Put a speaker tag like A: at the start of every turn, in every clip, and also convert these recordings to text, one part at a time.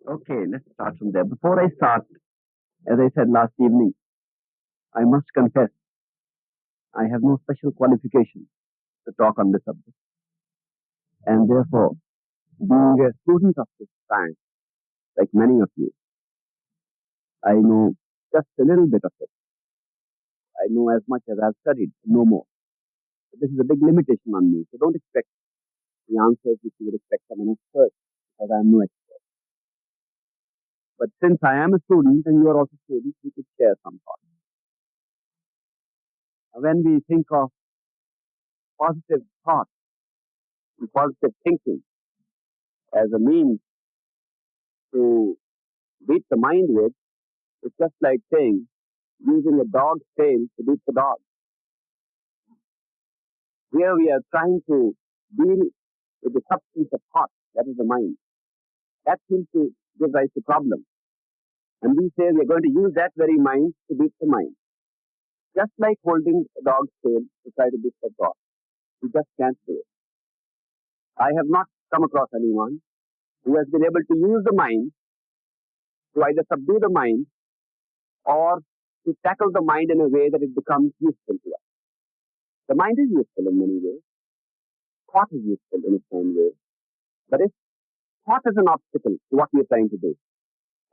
A: Okay, let's start from there. Before I start, as I said last evening, I must confess I have no special qualification to talk on this subject. And therefore, being a student of this science, like many of you, I know just a little bit of it. I know as much as I've studied, no more. So this is a big limitation on me. So don't expect the answers which you would expect from an expert, because I am no expert. But since I am a student and you are also students, we could share some thoughts. When we think of positive thought and positive thinking as a means to beat the mind with, it's just like saying using a dog's tail to beat the dog. Here we are trying to deal with the substance of thought, that is the mind. That seems to give rise to problems. And we say we are going to use that very mind to beat the mind. Just like holding a dog's tail to try to beat the dog. We just can't do it. I have not come across anyone who has been able to use the mind to either subdue the mind or to tackle the mind in a way that it becomes useful to us. The mind is useful in many ways. Thought is useful in its own way. But if thought is an obstacle to what we are trying to do,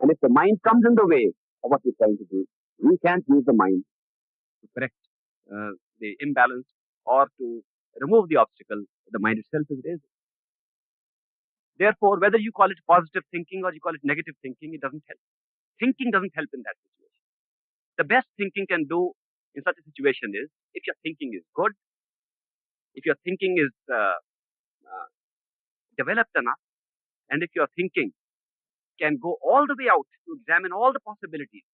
A: and if the mind comes in the way of what we're trying to do, we can't use the mind to correct the imbalance or to remove the obstacle the mind itself is raising. Therefore, whether you call it positive thinking or you call it negative thinking, it doesn't help. Thinking doesn't help in that situation. The best thinking can do in such a situation is if your thinking is good, if your thinking is developed enough, and if your thinking can go all the way out to examine all the possibilities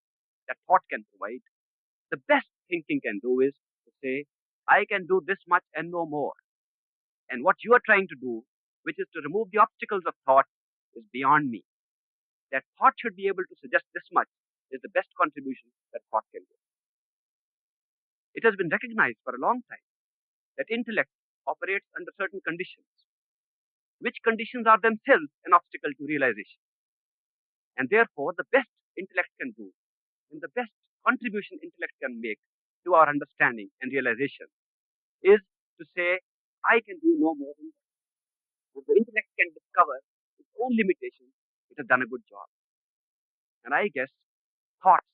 A: that thought can provide, the best thinking can do is to say, I can do this much and no more. And what you are trying to do, which is to remove the obstacles of thought, is beyond me. That thought should be able to suggest this much is the best contribution that thought can do. It has been recognized for a long time that intellect operates under certain conditions, which conditions are themselves an obstacle to realization. And therefore, the best intellect can do, and the best contribution intellect can make to our understanding and realization is to say, I can do no more than that. If the intellect can discover its own limitations, it has done a good job. And I guess thoughts,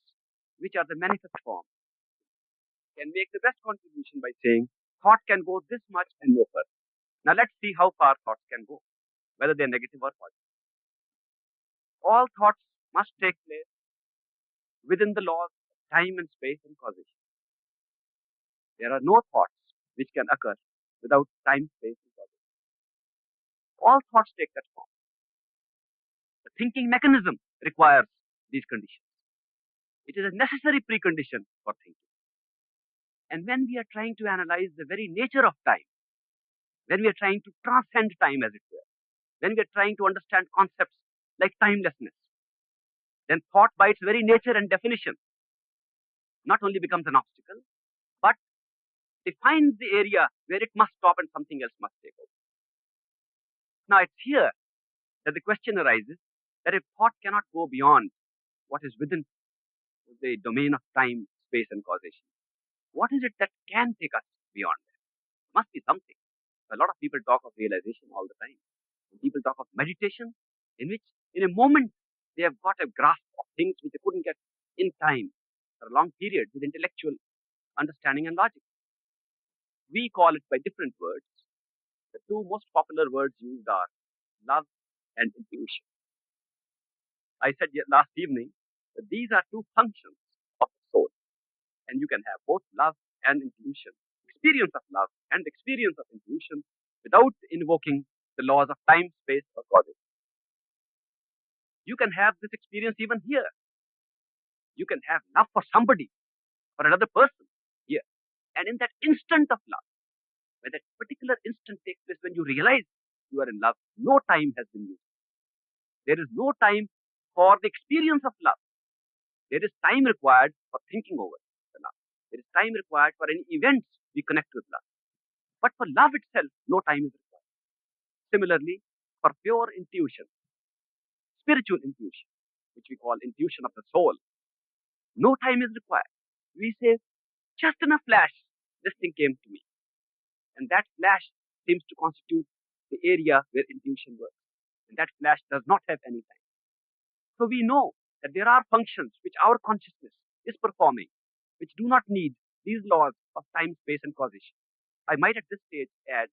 A: which are the manifest form, can make the best contribution by saying, thought can go this much and no further. Now let's see how far thoughts can go, whether they're negative or positive. All thoughts must take place within the laws of time and space and causation. There are no thoughts which can occur without time, space, and causation. All thoughts take that form. The thinking mechanism requires these conditions. It is a necessary precondition for thinking. And when we are trying to analyze the very nature of time, when we are trying to transcend time, as it were, when we are trying to understand concepts like timelessness, then thought by its very nature and definition not only becomes an obstacle, but defines the area where it must stop and something else must take over. Now it's here that the question arises that if thought cannot go beyond what is within the domain of time, space, and causation, what is it that can take us beyond that? Must be something. A lot of people talk of realization all the time. People talk of meditation, in which in a moment they have got a grasp of things which they couldn't get in time for a long period with intellectual understanding and logic. We call it by different words. The two most popular words used are love and intuition. I said last evening that these are two functions of the soul, and you can have both love and intuition, experience of love and experience of intuition without invoking the laws of time, space, or causation. You can have this experience even here. You can have love for somebody, for another person here. And in that instant of love, when that particular instant takes place, when you realize you are in love, no time has been used. There is no time for the experience of love. There is time required for thinking over the love. There is time required for any events we connect with love. But for love itself, no time is required. Similarly, for pure intuition, spiritual intuition, which we call intuition of the soul. No time is required. We say, just in a flash, this thing came to me. And that flash seems to constitute the area where intuition works. And that flash does not have any time. So we know that there are functions which our consciousness is performing, which do not need these laws of time, space, and causation. I might at this stage add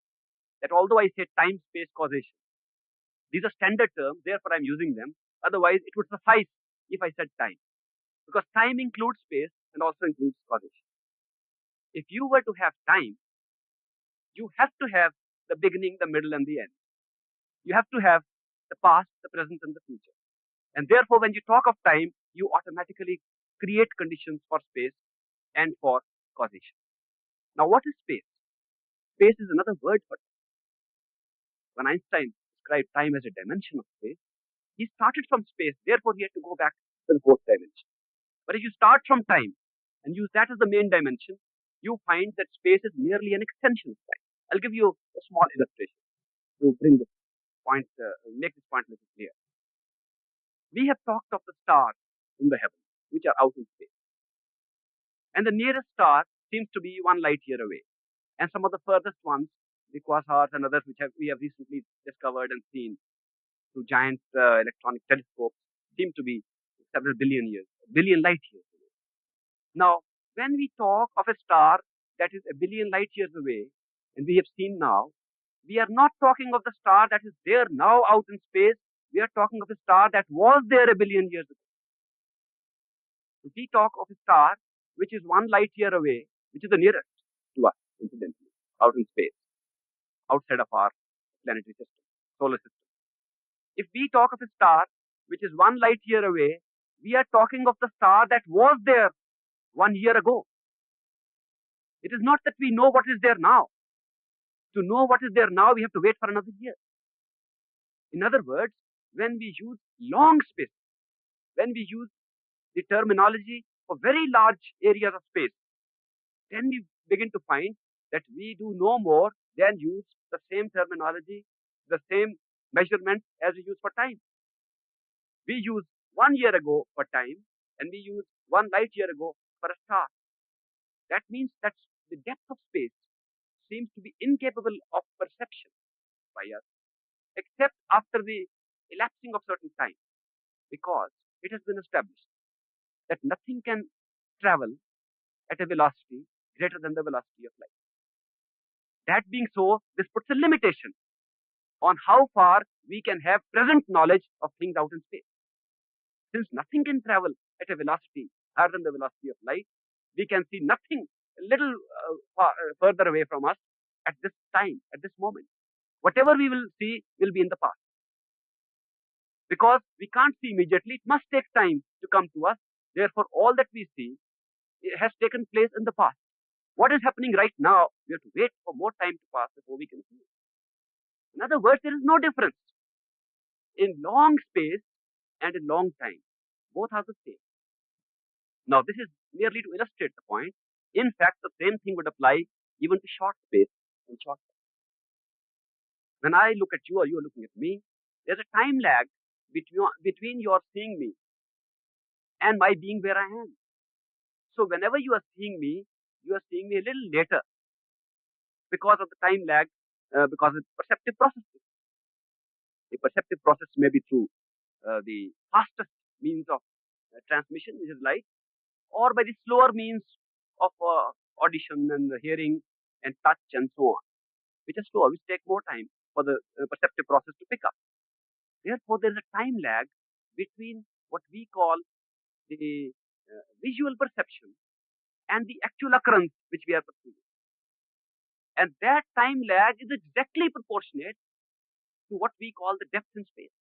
A: that although I say time, space, causation, these are standard terms, therefore I'm using them. Otherwise, it would suffice if I said time. Because time includes space and also includes causation. If you were to have time, you have to have the beginning, the middle, and the end. You have to have the past, the present, and the future. And therefore, when you talk of time, you automatically create conditions for space and for causation. Now, what is space? Space is another word for time. When Einstein described time as a dimension of space, he started from space, therefore he had to go back to the fourth dimension. But if you start from time and use that as the main dimension, you find that space is merely an extension of time. I'll give you a small illustration to bring this point, make this point a little clear. We have talked of the stars in the heavens, which are out in space. And the nearest star seems to be 1 light year away. And some of the furthest ones, the quasars and others which we have recently discovered and seen through giant electronic telescopes, seem to be several billion light years away. Now, when we talk of a star that is a billion light years away, and we have seen now, we are not talking of the star that is there now out in space. We are talking of a star that was there a billion years ago. If we talk of a star which is 1 light year away, which is the nearest to us, incidentally, out in space, outside of our planetary system, solar system. If we talk of a star which is 1 light year away, we are talking of the star that was there 1 year ago. It is not that we know what is there now. To know what is there now, we have to wait for another year. In other words, when we use long space, when we use the terminology for very large areas of space, then we begin to find that we do no more than use the same terminology, the same measurement as we use for time. We use 1 year ago for time, and we use 1 light year ago for a star. That means that the depth of space seems to be incapable of perception by us, except after the elapsing of certain time, because it has been established that nothing can travel at a velocity greater than the velocity of light. That being so, this puts a limitation on how far we can have present knowledge of things out in space. Since nothing can travel at a velocity higher than the velocity of light, we can see nothing a little further away from us at this time, at this moment. Whatever we will see will be in the past. Because we can't see immediately, it must take time to come to us. Therefore, all that we see has taken place in the past. What is happening right now, we have to wait for more time to pass before we can see it. In other words, there is no difference in long space and in long time. Both are the same. Now, this is merely to illustrate the point. In fact, the same thing would apply even to short space and short time. When I look at you or you are looking at me, there's a time lag between your seeing me and my being where I am. So whenever you are seeing me a little later because of the time lag, because of perceptive processes. The perceptive process may be through the fastest means of transmission, which is light, or by the slower means of audition and hearing and touch and so on, which are slower, which take more time for the perceptive process to pick up. Therefore, there is a time lag between what we call the visual perception and the actual occurrence which we are perceiving. And that time lag is exactly proportionate to what we call the depth in space.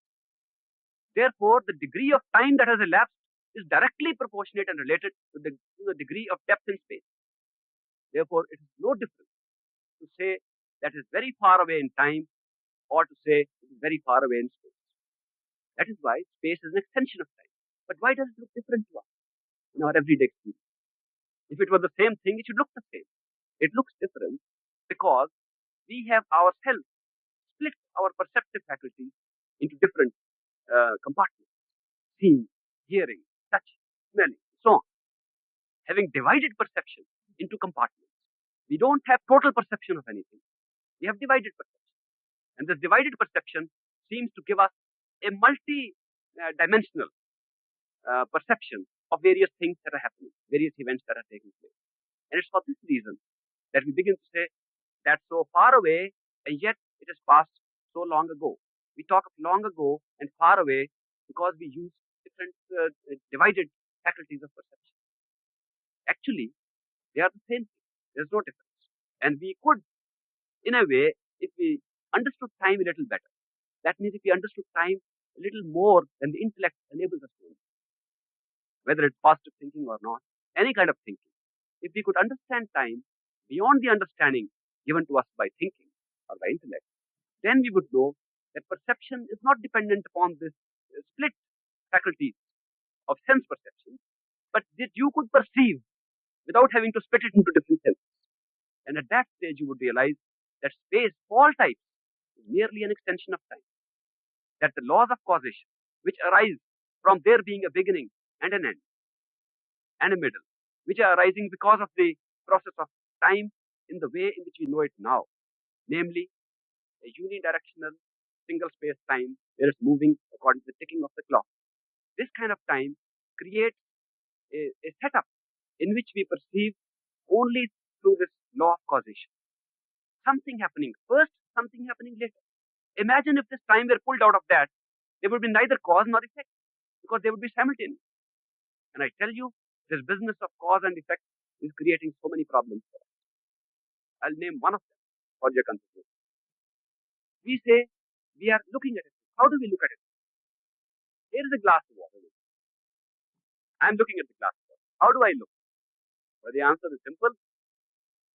A: Therefore, the degree of time that has elapsed is directly proportionate and related to the degree of depth in space. Therefore, it is no different to say that is very far away in time or to say it is very far away in space. That is why space is an extension of time. But why does it look different to us in our everyday experience? If it were the same thing, it should look the same. It looks different because we have ourselves split our perceptive faculties into different compartments: seeing, hearing, touching, smelling, so on. Having divided perception into compartments, we don't have total perception of anything. We have divided perception. And this divided perception seems to give us a multi-dimensional perception of various things that are happening, various events that are taking place. And it's for this reason that we begin to say that's so far away, and yet it has passed so long ago. We talk of long ago and far away because we use different divided faculties of perception. Actually, they are the same thing. There's no difference. And we could, in a way, if we understood time a little better, that means if we understood time a little more than the intellect enables us to understand, whether it's positive thinking or not, any kind of thinking. If we could understand time beyond the understanding given to us by thinking or by intellect, then we would know that perception is not dependent upon this split faculties of sense perception, but that you could perceive without having to split it into different senses. And at that stage, you would realize that space, all types, is merely an extension of time. That the laws of causation, which arise from there being a beginning and an end, and a middle, which are arising because of the process of time in the way in which we know it now, namely a unidirectional single space time where it's moving according to the ticking of the clock. This kind of time creates a setup in which we perceive only through this law of causation. Something happening first, something happening later. Imagine if this time were pulled out of that, there would be neither cause nor effect, because they would be simultaneous. And I tell you, this business of cause and effect is creating so many problems for us. I'll name one of them for your consideration. We say we are looking at it. How do we look at it? Here is a glass of water. I'm looking at the glass of water. How do I look? Well, the answer is simple.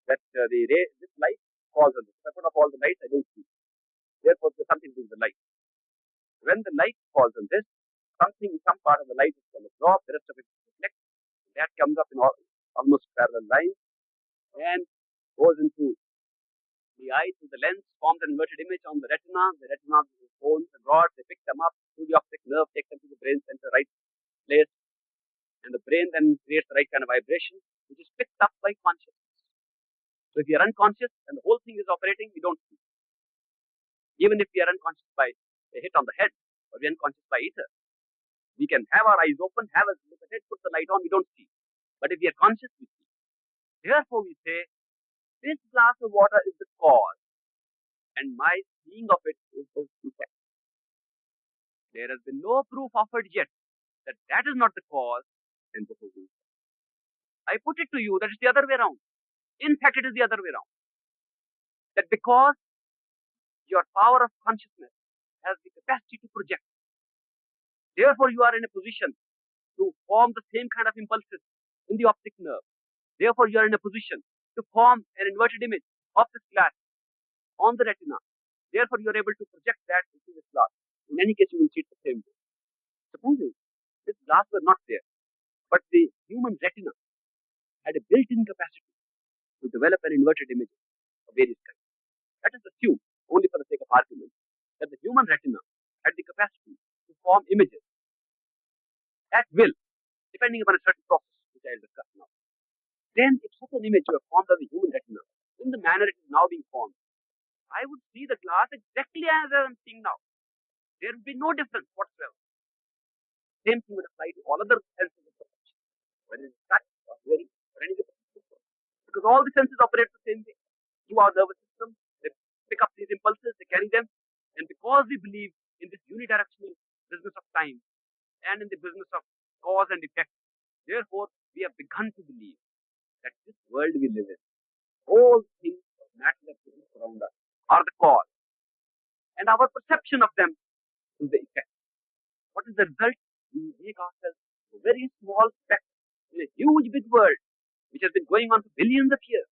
A: That this light falls on this. If I put off all the lights, I don't see. Therefore, there's something to do with the light. When the light falls on this, some part of the light is going to drop, the rest of it is reflected. That comes up in almost parallel lines and goes into the eye through the lens, forms an inverted image on the retina. The retina with bones and rods, they pick them up through the optic nerve, take them to the brain center, right place, and the brain then creates the right kind of vibration, which is picked up by consciousness. So if you are unconscious and the whole thing is operating, we don't see. Even if we are unconscious by a hit on the head, or we are unconscious by ether, we can have our eyes open, have a look at it, put the light on, we don't see. But if we are conscious, we see. Therefore, we say, this glass of water is the cause, and my seeing of it is the effect. There has been no proof offered yet that that is not the cause, and this is the effect. I put it to you that it's the other way around. In fact, it is the other way around. That because your power of consciousness has the capacity to project, therefore you are in a position to form the same kind of impulses in the optic nerve. Therefore you are in a position to form an inverted image of this glass on the retina. Therefore you are able to project that into this glass. In any case, you will see it the same way. Supposing this glass were not there, but the human retina had a built-in capacity to develop an inverted image of various kinds. Let us assume, only for the sake of argument, that the human retina had the capacity to form images at will, depending upon a certain process which I will discuss now. Then, if such an image were formed on the human retina, in the manner it is now being formed, I would see the glass exactly as I am seeing now. There would be no difference whatsoever. Same thing would apply to all other senses of perception, whether it is touch or hearing or any other sense. Because all the senses operate the same way. Through our nervous system, they pick up these impulses, they carry them, and because we believe in this unidirectional business of time and in the business of cause and effect, therefore we have begun to believe that this world we live in, all things of matter that exist around us are the cause, and our perception of them is the effect. What is the result? We make ourselves a very small speck in a huge big world which has been going on for billions of years.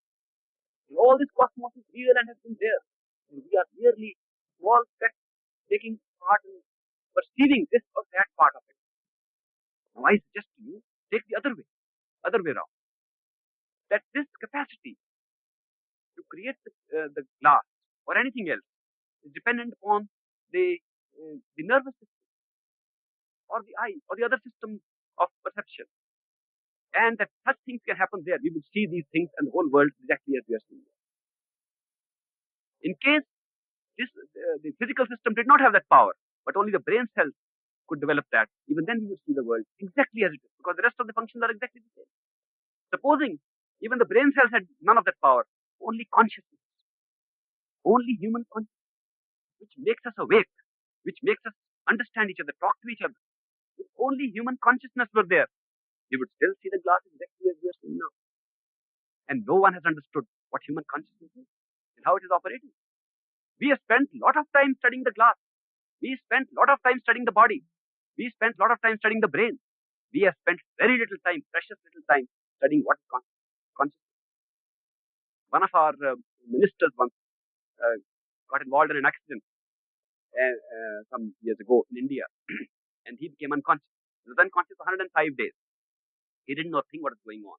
A: And all this cosmos is real and has been there. And we are merely small specks taking part in perceiving this or that part of it. Now I suggest to you, take the other way around. That this capacity to create the glass or anything else is dependent upon the nervous system. or the eye or the other system of perception. And that such things can happen there. We would see these things and the whole world exactly as we are seeing it. In case the physical system did not have that power, but only the brain cells could develop that, even then we would see the world exactly as it is, because the rest of the functions are exactly the same. Supposing even the brain cells had none of that power, only consciousness, only human consciousness, which makes us awake, which makes us understand each other, talk to each other. If only human consciousness were there, we would still see the glass exactly as we are seeing now. And no one has understood what human consciousness is and how it is operating. We have spent a lot of time studying the glass. We spent a lot of time studying the body. We spent a lot of time studying the brain. We have spent very little time, precious little time, studying what is consciousness. One of our ministers once got involved in an accident some years ago in India, and he became unconscious. He was unconscious for 105 days. He didn't know a thing what was going on.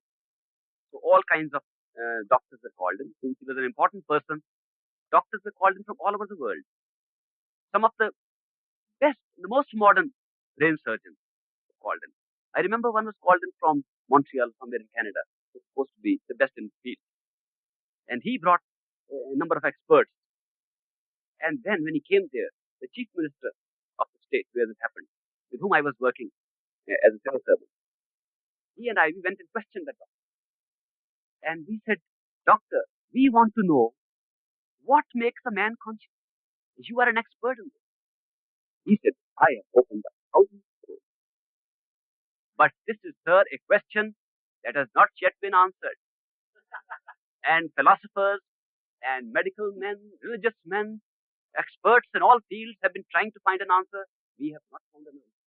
A: So all kinds of doctors were called in. Since he was an important person, doctors were called in from all over the world. Some of the best, the most modern brain surgeons were called in. I remember one was called in from Montreal, somewhere in Canada. He was supposed to be the best in the field. And he brought a number of experts. And then when he came there, the chief minister of the state where it happened, with whom I was working as a civil servant, he and I, we went and questioned that doctor. And we said, "Doctor, we want to know what makes a man conscious. You are an expert in this." He said, "I have opened up thousands of doors. But this is, sir, a question that has not yet been answered. And philosophers and medical men, religious men, experts in all fields have been trying to find an answer. We have not found an answer.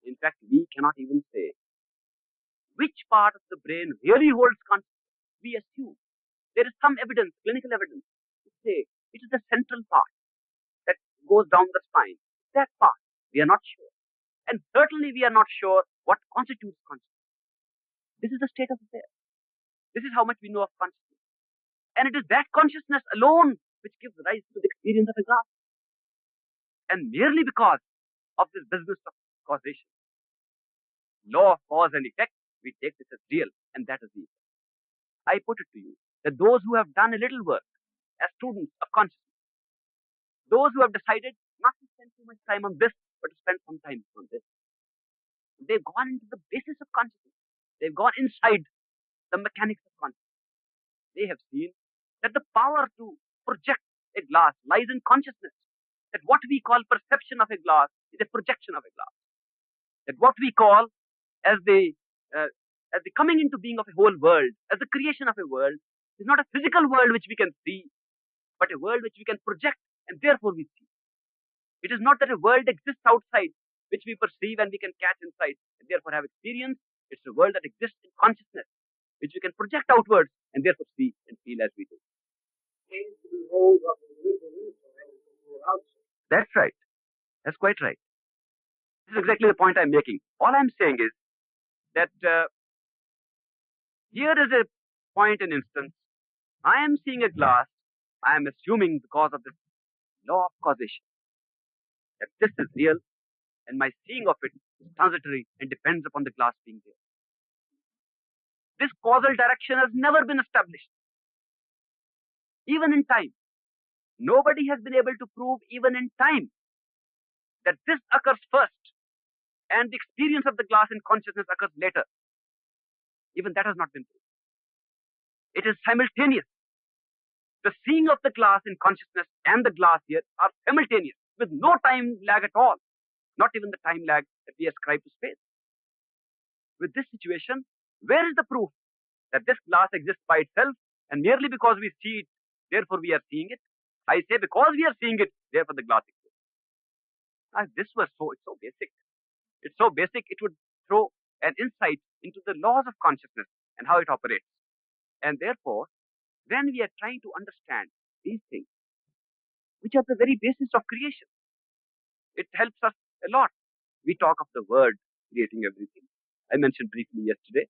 A: In fact, we cannot even say which part of the brain really holds consciousness. We assume there is some evidence, clinical evidence, to say it is the central part that goes down the spine. That part, we are not sure. And certainly we are not sure what constitutes consciousness. This is the state of affairs. This is how much we know of consciousness. And it is that consciousness alone which gives rise to the experience of a glass. And merely because of this business of causation, law of cause and effect, we take this as real, and that is the effect. I put it to you that those who have done a little work as students of consciousness, those who have decided not to spend too much time on this, but to spend some time on this, they've gone into the basis of consciousness. They've gone inside the mechanics of consciousness. They have seen that the power to project a glass lies in consciousness. That what we call perception of a glass is a projection of a glass. That what we call as the coming into being of a whole world, as the creation of a world, is not a physical world which we can see, but a world which we can project, and therefore we see. It is not that a world exists outside which we perceive and we can catch inside and therefore have experience. It's a world that exists in consciousness, which we can project outwards and therefore see and feel as we do. That's right. That's quite right. This is exactly the point I'm making. All I'm saying is that here is a point, an instance. I am seeing a glass. I am assuming because of the law of causation that this is real, and my seeing of it is transitory and depends upon the glass being there. This causal direction has never been established. Even in time, nobody has been able to prove, even in time, that this occurs first and the experience of the glass in consciousness occurs later. Even that has not been proved. It is simultaneous. The seeing of the glass in consciousness and the glass here are simultaneous, with no time lag at all, not even the time lag that we ascribe to space. With this situation, where is the proof that this glass exists by itself, and merely because we see it, therefore we are seeing it? I say because we are seeing it, therefore the glass exists. Now, if this was so, it's so basic. It's so basic, it would throw an insight into the laws of consciousness and how it operates. And therefore, when we are trying to understand these things, which are the very basis of creation, it helps us a lot. We talk of the word creating everything. I mentioned briefly yesterday.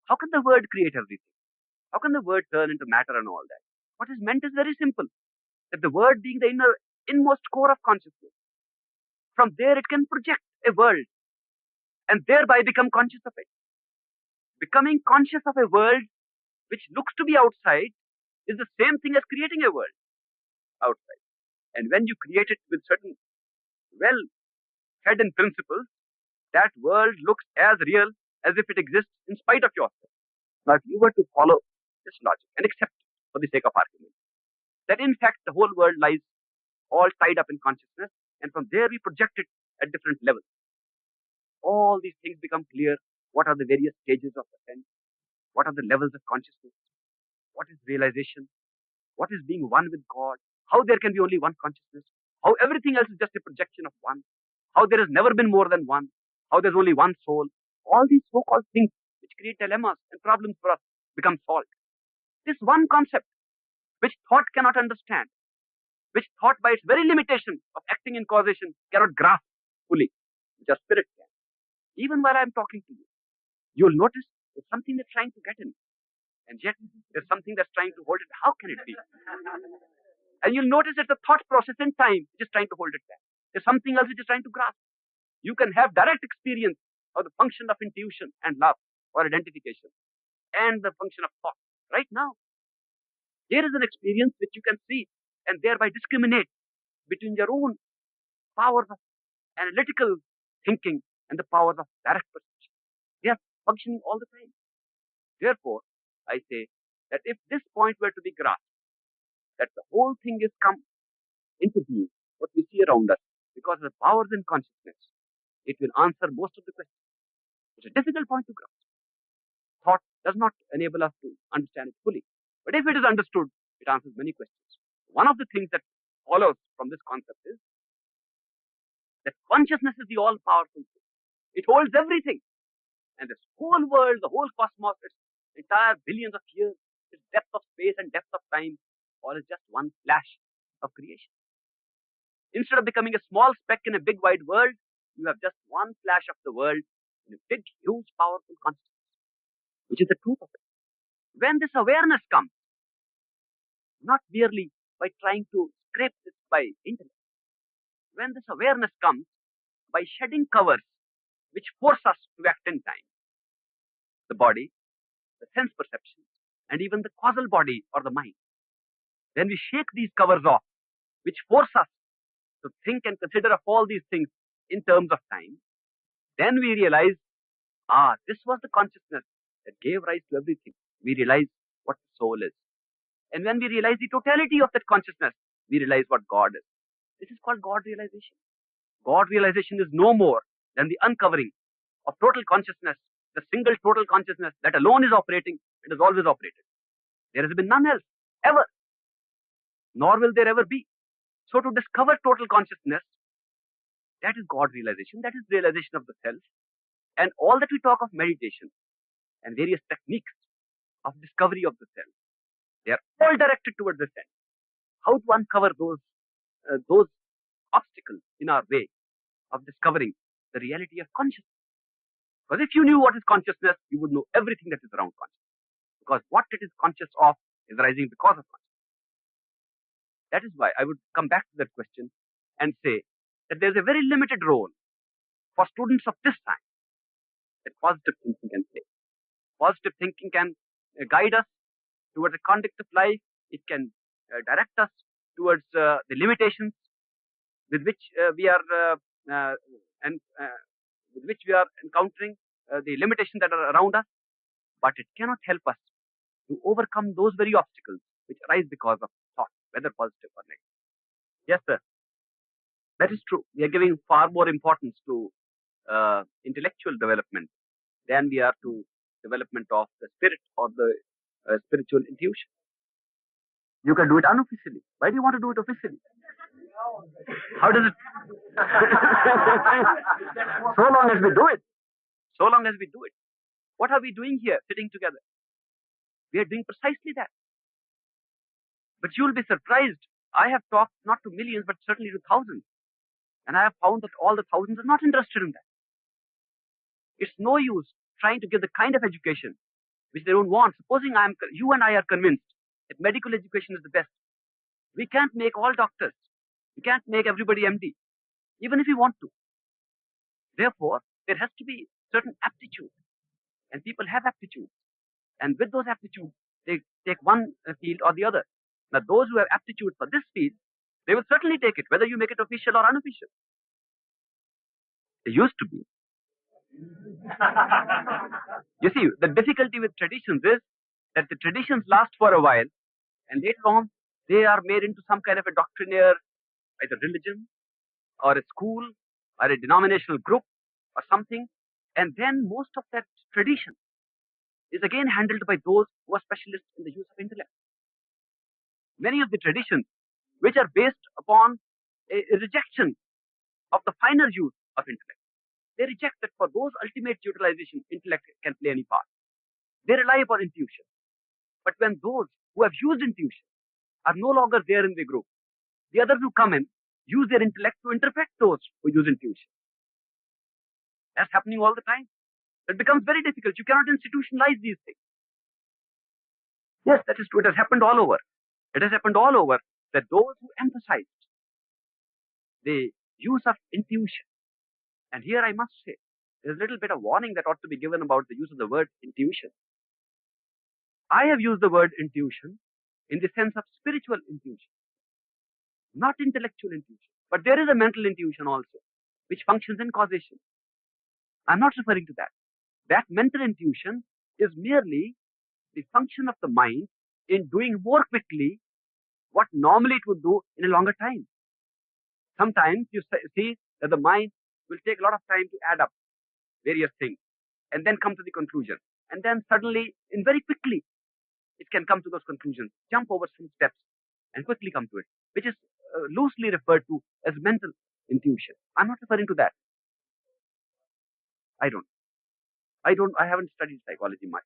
A: How can the word create everything? How can the word turn into matter and all that? What is meant is very simple. That the word being the inmost core of consciousness, from there it can project a world and thereby become conscious of it. Becoming conscious of a world which looks to be outside is the same thing as creating a world outside. And when you create it with certain well-fed in principles, that world looks as real as if it exists in spite of yourself. Now, if you were to follow this logic and accept it for the sake of argument, that in fact the whole world lies all tied up in consciousness, and from there we project it at different levels. All these things become clear. What are the various stages of the sense? What are the levels of consciousness? What is realization? What is being one with God? How there can be only one consciousness? How everything else is just a projection of one? How there has never been more than one? How there's only one soul? All these so-called things which create dilemmas and problems for us become solved. This one concept which thought cannot understand, which thought by its very limitation of acting in causation cannot grasp fully, which our spirit can. Even while I'm talking to you, you'll notice there's something that's trying to get in, and yet there's something that's trying to hold it. How can it be? And you'll notice it's a thought process in time which is trying to hold it back. There's something else which is trying to grasp. You can have direct experience of the function of intuition and love or identification and the function of thought right now. There is an experience which you can see and thereby discriminate between your own powers of analytical thinking and the powers of direct perception. They are functioning all the time. Therefore, I say that if this point were to be grasped, that the whole thing is come into being, what we see around us, because of the powers in consciousness, it will answer most of the questions. It's a difficult point to grasp. Thought does not enable us to understand it fully. But if it is understood, it answers many questions. One of the things that follows from this concept is that consciousness is the all-powerful thing. It holds everything. And this whole world, the whole cosmos, its entire billions of years, its depth of space and depth of time, all is just one flash of creation. Instead of becoming a small speck in a big wide world, you have just one flash of the world in a big, huge, powerful consciousness, which is the truth of it. When this awareness comes, not merely by trying to scrape this by intellect, when this awareness comes by shedding covers which force us to act in time, the body, the sense perceptions, and even the causal body or the mind, when we shake these covers off, which force us to think and consider of all these things in terms of time, then we realize, this was the consciousness that gave rise to everything. We realize what the soul is. And when we realize the totality of that consciousness, we realize what God is. This is called God realization. God realization is no more than the uncovering of total consciousness, the single total consciousness that alone is operating and has always operated. There has been none else, ever. Nor will there ever be. So to discover total consciousness, that is God realization, that is realization of the self. And all that we talk of meditation and various techniques of discovery of the self, they are all directed towards the self. How to uncover those obstacles in our way of discovering the reality of consciousness. Because if you knew what is consciousness, you would know everything that is around consciousness. Because what it is conscious of is arising because of consciousness. That is why I would come back to that question and say that there is a very limited role for students of this time that positive thinking can play. Positive thinking can guide us towards the conduct of life. It can direct us towards the limitations with which we are with which we are encountering, the limitations that are around us. But it cannot help us to overcome those very obstacles which arise because of thought, whether positive or negative. Yes, sir. That is true. We are giving far more importance to intellectual development than we are to development of the spirit or the spiritual intuition. You can do it unofficially. Why do you want to do it officially? How does it? So long as we do it. So long as we do it. What are we doing here, sitting together? We are doing precisely that. But you will be surprised. I have talked not to millions, but certainly to thousands. And I have found that all the thousands are not interested in that. It's no use trying to give the kind of education which they don't want. Supposing you and I are convinced that medical education is the best. We can't make all doctors. We can't make everybody MD, even if we want to. Therefore, there has to be certain aptitude, and people have aptitudes. And with those aptitudes, they take one field or the other. Now, those who have aptitude for this field, they will certainly take it, whether you make it official or unofficial. They used to be. You see, the difficulty with traditions is that the traditions last for a while, and later on, they are made into some kind of a doctrinaire, either religion, or a school, or a denominational group, or something. And then most of that tradition is again handled by those who are specialists in the use of intellect. Many of the traditions, which are based upon a rejection of the finer use of intellect, they reject that for those ultimate utilization, intellect can play any part. They rely upon intuition. But when those who have used intuition are no longer there in the group, the others who come in use their intellect to interpret those who use intuition. That's happening all the time. It becomes very difficult. You cannot institutionalize these things. Yes, that is true. It has happened all over. It has happened all over that those who emphasized the use of intuition, and here I must say, there's a little bit of warning that ought to be given about the use of the word intuition. I have used the word intuition in the sense of spiritual intuition, not intellectual intuition. But there is a mental intuition also, which functions in causation. I'm not referring to that. That mental intuition is merely the function of the mind in doing more quickly what normally it would do in a longer time. Sometimes you see that the mind will take a lot of time to add up various things and then come to the conclusion. And then suddenly, in very quickly, it can come to those conclusions, jump over some steps and quickly come to it, which is loosely referred to as mental intuition. I'm not referring to that. I haven't studied psychology much.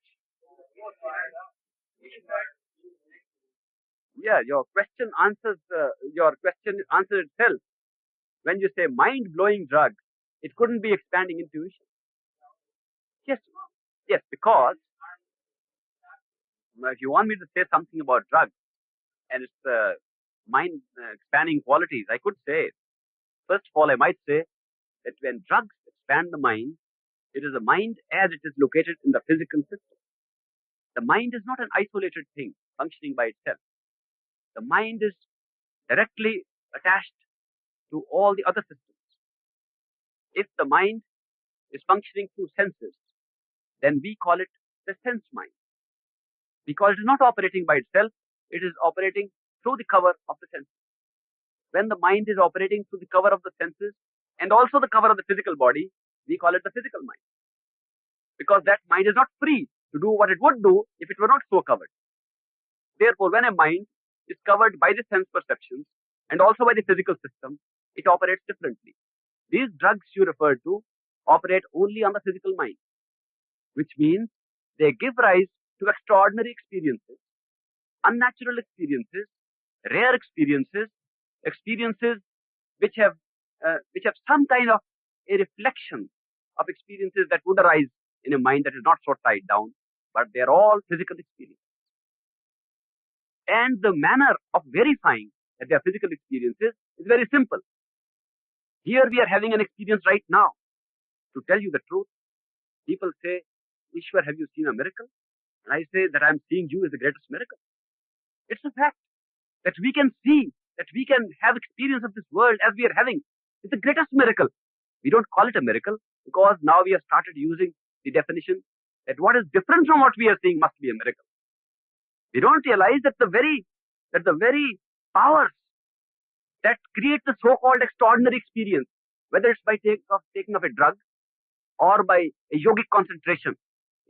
A: Yeah, your question answers itself. When you say mind-blowing drug, it couldn't be expanding intuition. Yes, because if you want me to say something about drugs and its mind expanding qualities, I could say, first of all, I might say that when drugs expand the mind, it is the mind as it is located in the physical system. The mind is not an isolated thing functioning by itself. The mind is directly attached to all the other systems. If the mind is functioning through senses, then we call it the sense mind. Because it is not operating by itself, it is operating through the cover of the senses. When the mind is operating through the cover of the senses and also the cover of the physical body, we call it the physical mind. Because that mind is not free to do what it would do if it were not so covered. Therefore, when a mind is covered by the sense perceptions and also by the physical system, it operates differently. These drugs you referred to operate only on the physical mind, which means they give rise to extraordinary experiences, unnatural experiences, rare experiences, experiences which have some kind of a reflection of experiences that would arise in a mind that is not so tied down, but they are all physical experiences. And the manner of verifying that they are physical experiences is very simple. Here we are having an experience right now. To tell you the truth, people say, Ishwar, have you seen a miracle? And I say that I'm seeing you is the greatest miracle. It's a fact that we can see, that we can have experience of this world as we are having. It's the greatest miracle. We don't call it a miracle because now we have started using the definition that what is different from what we are seeing must be a miracle. We don't realize that the very powers that create the so-called extraordinary experience, whether it's by taking of a drug or by a yogic concentration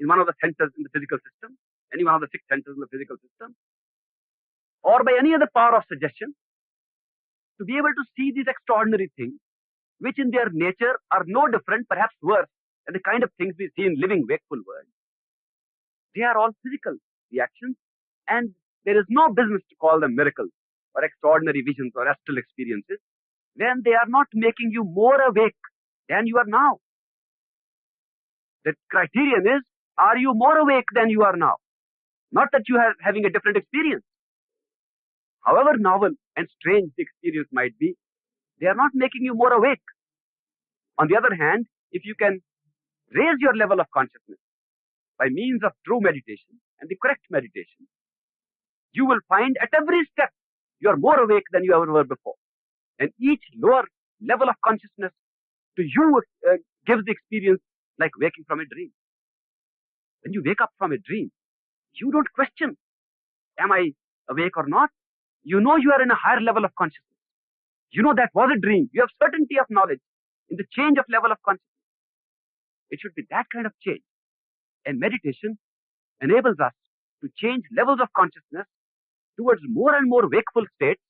A: in one of the centers in the physical system, any one of the 6 centers in the physical system, or by any other power of suggestion, to be able to see these extraordinary things, which in their nature are no different, perhaps worse, than the kind of things we see in living wakeful world. They are all physical reactions, and there is no business to call them miracles or extraordinary visions or astral experiences when they are not making you more awake than you are now. The criterion is, are you more awake than you are now? Not that you are having a different experience. However novel and strange the experience might be, they are not making you more awake. On the other hand, if you can raise your level of consciousness by means of true meditation and the correct meditation, you will find at every step you are more awake than you ever were before. And each lower level of consciousness to you gives the experience like waking from a dream. When you wake up from a dream, you don't question, am I awake or not? You know you are in a higher level of consciousness. You know that was a dream. You have certainty of knowledge in the change of level of consciousness. It should be that kind of change. And meditation enables us to change levels of consciousness towards more and more wakeful states,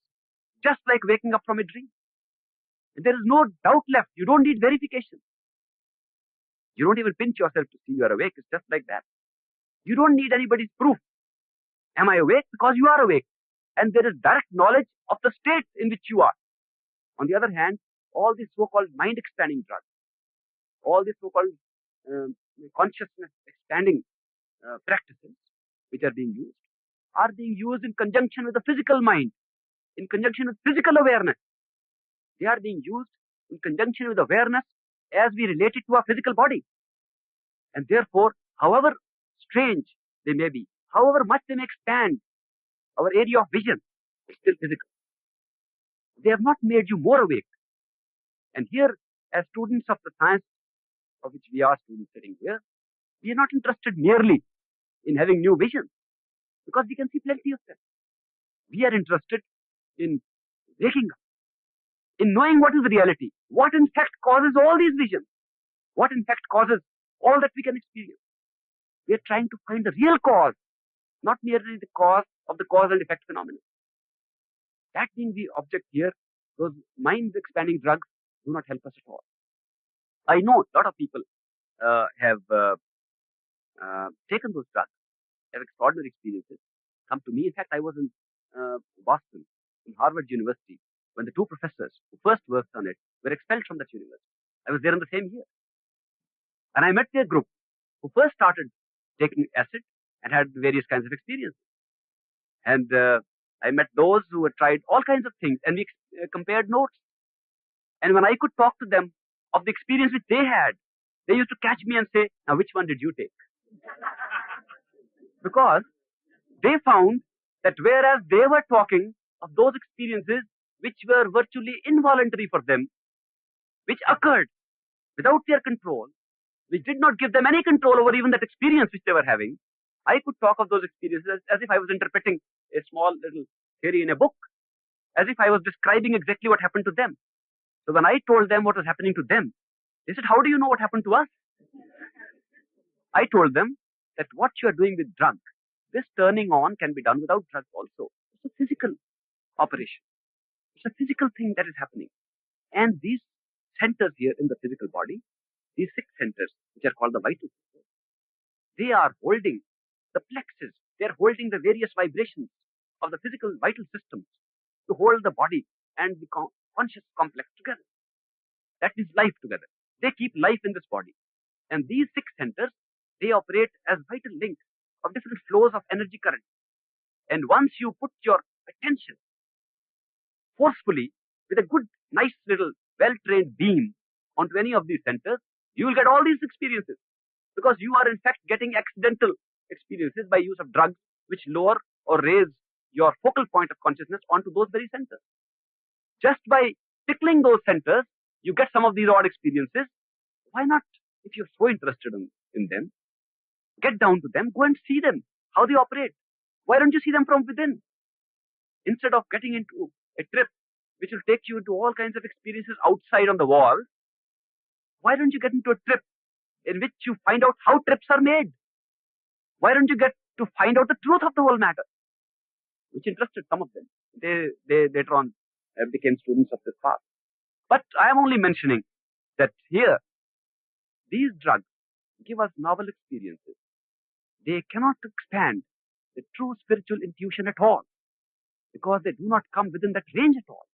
A: just like waking up from a dream. And there is no doubt left. You don't need verification. You don't even pinch yourself to see you are awake. It's just like that. You don't need anybody's proof. Am I awake? Because you are awake. And there is direct knowledge of the state in which you are. On the other hand, all these so-called mind-expanding drugs, all these so-called consciousness expanding practices which are being used in conjunction with the physical mind, in conjunction with physical awareness. They are being used in conjunction with awareness as we relate it to our physical body. And therefore, however strange they may be, however much they may expand our area of vision, it's still physical. They have not made you more awake. And here, as students of the science of which we are students sitting here, we are not interested merely in having new visions, because we can see plenty of them. We are interested in waking up, in knowing what is reality, what in fact causes all these visions, what in fact causes all that we can experience. We are trying to find the real cause, not merely the cause of the cause and effect phenomenon. That being the object here, those mind-expanding drugs do not help us at all. I know a lot of people have taken those drugs, have extraordinary experiences, come to me. In fact, I was in Boston, in Harvard University, when the two professors who first worked on it were expelled from that university. I was there in the same year. And I met their group who first started taking acid and had various kinds of experiences. And I met those who had tried all kinds of things, and we compared notes. And when I could talk to them of the experience which they had, they used to catch me and say, now which one did you take? Because they found that whereas they were talking of those experiences which were virtually involuntary for them, which occurred without their control, which did not give them any control over even that experience which they were having, I could talk of those experiences as if I was interpreting a small little theory in a book, as if I was describing exactly what happened to them. So when I told them what was happening to them, they said, how do you know what happened to us? I told them that what you are doing with drugs, this turning on can be done without drugs also. It's a physical operation. It's a physical thing that is happening. And these centers here in the physical body, these 6 centers, which are called the vital centers, they are holding the plexus. They are holding the various vibrations of the physical vital systems to hold the body and the conscious complex together. That is life together. They keep life in this body. And these 6 centers, they operate as vital links of different flows of energy current. And once you put your attention forcefully with a good, nice little well-trained beam onto any of these centers, you will get all these experiences, because you are in fact getting accidental experiences by use of drugs which lower or raise your focal point of consciousness onto those very centers. Just by tickling those centers, you get some of these odd experiences. Why not, if you're so interested in them, get down to them, go and see them, how they operate. Why don't you see them from within? Instead of getting into a trip which will take you into all kinds of experiences outside on the wall, why don't you get into a trip in which you find out how trips are made? Why don't you get to find out the truth of the whole matter? Which interested some of them. They later on became students of this path. But I am only mentioning that here, these drugs give us novel experiences. They cannot expand the true spiritual intuition at all, because they do not come within that range at all.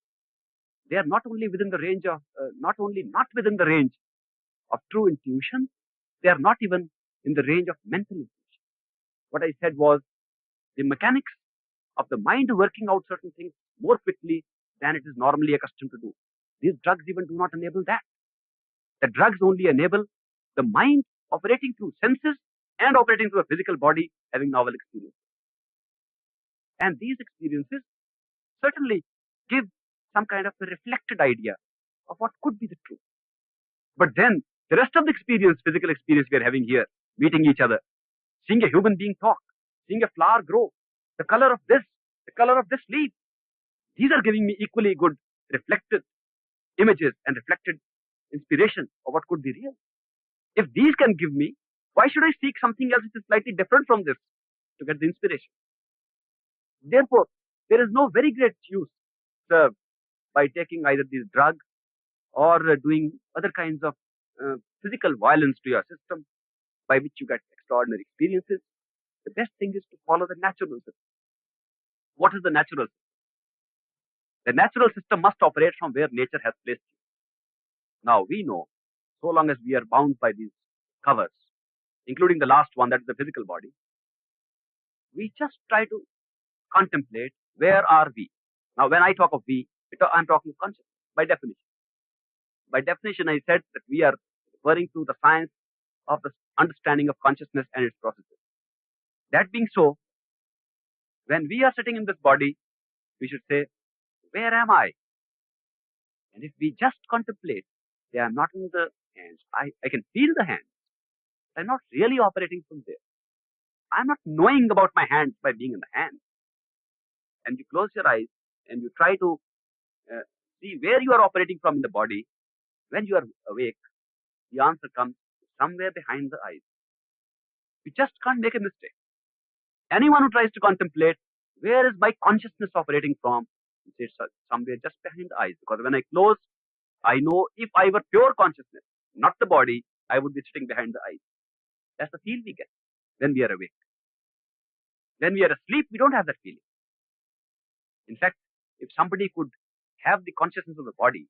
A: They are not only within the range of, not within the range of true intuition, they are not even in the range of mental intuition. What I said was the mechanics of the mind working out certain things more quickly than it is normally accustomed to do. These drugs even do not enable that. The drugs only enable the mind operating through senses and operating through a physical body, having novel experiences. And these experiences certainly give some kind of a reflected idea of what could be the truth. But then the rest of the experience, physical experience we are having here, meeting each other, seeing a human being talk, seeing a flower grow, the color of this leaf, these are giving me equally good reflected images and reflected inspiration of what could be real. If these can give me, why should I seek something else which is slightly different from this to get the inspiration? Therefore, there is no very great use served by taking either these drugs or doing other kinds of physical violence to your system by which you get extraordinary experiences. The best thing is to follow the natural system. What is the natural system? The natural system must operate from where nature has placed you. Now we know, so long as we are bound by these covers, including the last one, that is the physical body, we just try to contemplate where are we. Now when I talk of we, I'm talking of consciousness, by definition. By definition, I said that we are referring to the science of the understanding of consciousness and its processes. That being so, when we are sitting in this body, we should say, where am I? And if we just contemplate, they are not in the hands. I can feel the hands. I'm not really operating from there. I'm not knowing about my hands by being in the hands. And you close your eyes and you try to see where you are operating from in the body. When you are awake, the answer comes somewhere behind the eyes. You just can't make a mistake. Anyone who tries to contemplate where is my consciousness operating from, it's somewhere just behind the eyes. Because when I close, I know if I were pure consciousness, not the body, I would be sitting behind the eyes. That's the feel we get when we are awake. When we are asleep, we don't have that feeling. In fact, if somebody could have the consciousness of the body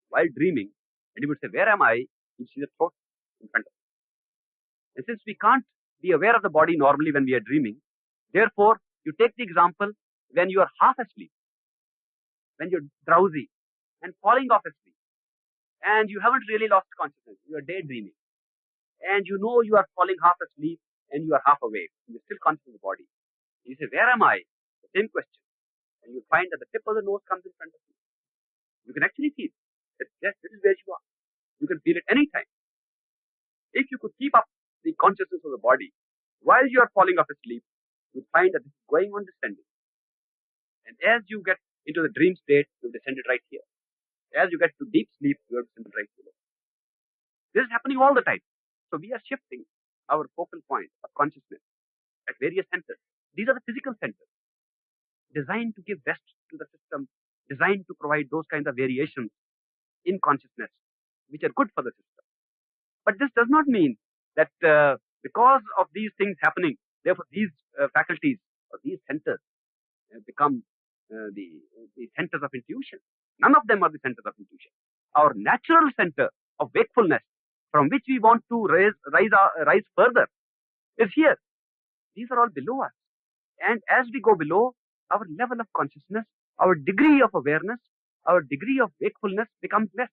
A: while dreaming, and he would say, where am I? You'd see the throat in front of him. And since we can't be aware of the body normally when we are dreaming, therefore, you take the example when you are half asleep, when you're drowsy and falling off asleep, and you haven't really lost consciousness, you are daydreaming, and you know you are falling half asleep and you are half awake, and you're still conscious of the body. You say, where am I? The same question. And you find that the tip of the nose comes in front of you. You can actually feel that, yes, this is where you are. You can feel it anytime. If you could keep up the consciousness of the body while you are falling off asleep, you find that this is going on descending. And as you get into the dream state, you descended right here. As you get to deep sleep, you are descended right below. This is happening all the time. So we are shifting our focal point of consciousness at various centers. These are the physical centers, designed to give rest to the system, designed to provide those kinds of variations in consciousness, which are good for the system. But this does not mean that because of these things happening, therefore these faculties or these centers become the centers of intuition. None of them are the centers of intuition. Our natural center of wakefulness, from which we want to rise further, is here. These are all below us. And as we go below, our level of consciousness, our degree of awareness, our degree of wakefulness becomes less.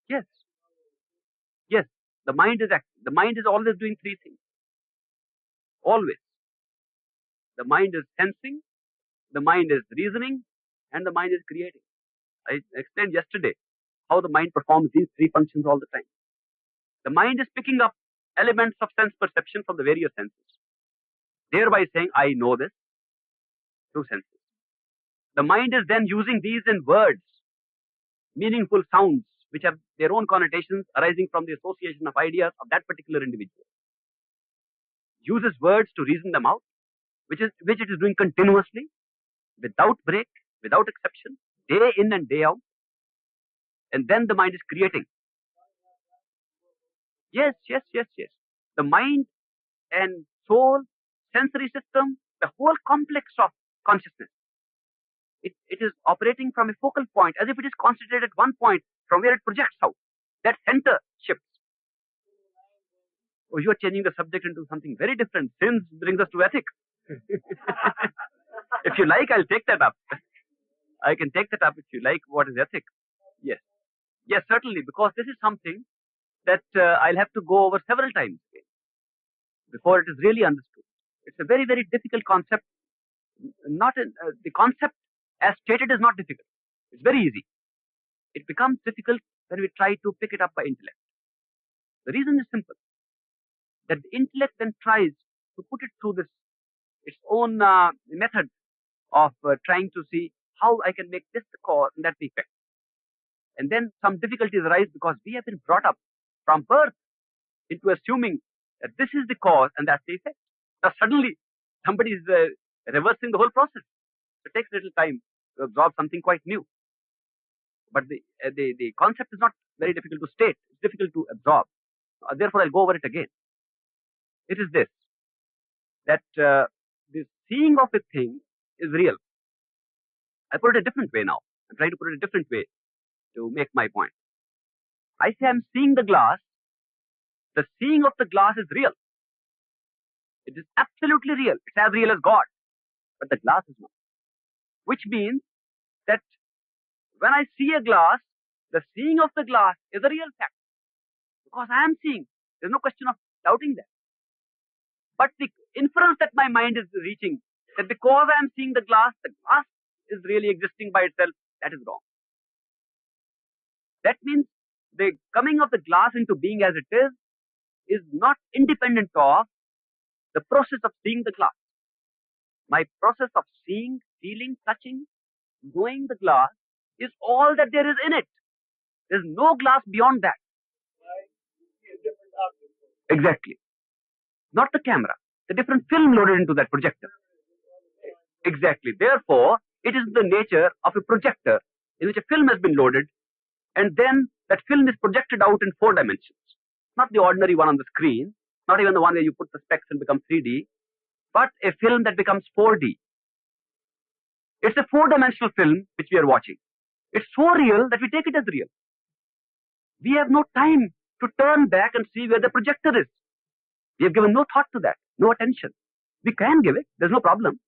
A: Yes. Yes. The mind is active. The mind is always doing three things. Always. The mind is sensing, the mind is reasoning, and the mind is creating. I explained yesterday how the mind performs these three functions all the time. The mind is picking up elements of sense perception from the various senses, thereby saying, I know this through senses. The mind is then using these in words, meaningful sounds, which have their own connotations arising from the association of ideas of that particular individual. Uses words to reason them out, which it is doing continuously, without break, without exception, day in and day out. And then the mind is creating. Yes. The mind and soul, sensory system, the whole complex of consciousness. It is operating from a focal point, as if it is concentrated at one point from where it projects out. That center shifts. Oh, you are changing the subject into something very different. Sins brings us to ethics. If you like, I'll take that up. I can take that up if you like. What is ethics? Yes. Yes, certainly, because this is something that I'll have to go over several times again before it is really understood. It's a very, very difficult concept. Not the concept as stated is not difficult. It's very easy. It becomes difficult when we try to pick it up by intellect. The reason is simple. That the intellect then tries to put it through this its own method of trying to see how I can make this the cause and that the effect. And then some difficulties arise because we have been brought up from birth into assuming that this is the cause and that's the effect. Now suddenly somebody is reversing the whole process. It takes a little time to absorb something quite new. But the concept is not very difficult to state. It's difficult to absorb. Therefore, I'll go over it again. It is this, that the seeing of a thing is real. I put it a different way now. I'm trying to put it a different way to make my point. I say I'm seeing the glass. The seeing of the glass is real. It is absolutely real. It's as real as God. But the glass is not. Which means that when I see a glass, the seeing of the glass is a real fact. Because I am seeing. There's no question of doubting that. But the inference that my mind is reaching, that because I am seeing the glass is really existing by itself, that is wrong. That means the coming of the glass into being as it is not independent of the process of seeing the glass. My process of seeing, feeling, touching, knowing the glass is all that there is in it. There is no glass beyond that. Exactly. Not the camera. The different film loaded into that projector. Exactly. Therefore, it is the nature of a projector in which a film has been loaded, and then that film is projected out in 4 dimensions. Not the ordinary one on the screen, not even the one where you put the specs and become 3D, but a film that becomes 4D. It's a 4-dimensional film which we are watching. It's so real that we take it as real. We have no time to turn back and see where the projector is. We have given no thought to that, no attention. We can give it, there's no problem.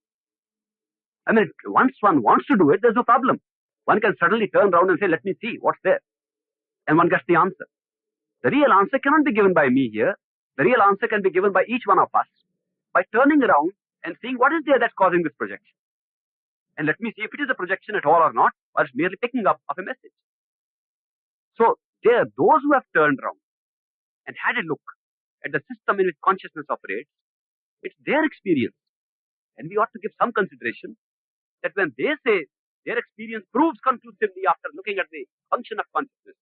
A: I mean, once one wants to do it, there's no problem. One can suddenly turn around and say, let me see what's there. And one gets the answer. The real answer cannot be given by me here. The real answer can be given by each one of us by turning around and seeing what is there that's causing this projection. And let me see if it is a projection at all or not, or it's merely picking up of a message. So there are those who have turned around and had a look at the system in which consciousness operates. It's their experience. And we ought to give some consideration that when they say their experience proves conclusively after looking at the function of consciousness,